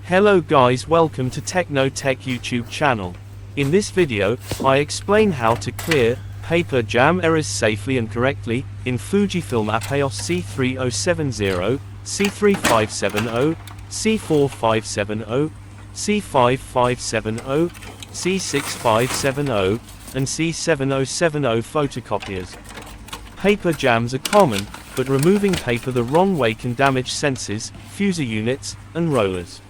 Hello guys, welcome to Techno Tech YouTube channel. In this video, I explain how to clear paper jam errors safely and correctly in Fujifilm Apeos C3070, C3570, C4570, C5570, C6570, and C7070 photocopiers. Paper jams are common, but removing paper the wrong way can damage sensors, fuser units, and rollers.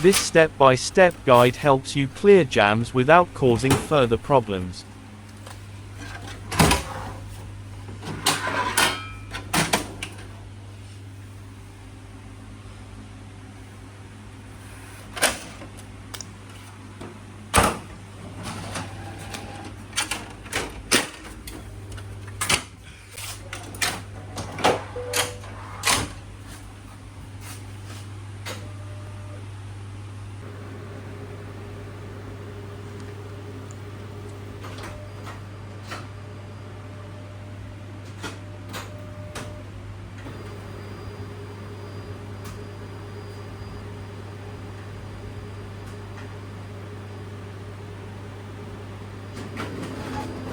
This step-by-step guide helps you clear jams without causing further problems.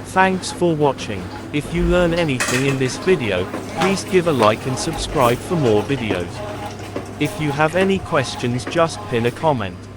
Thanks for watching. If you learn anything in this video, please give a like and subscribe for more videos. If you have any questions, just pin a comment.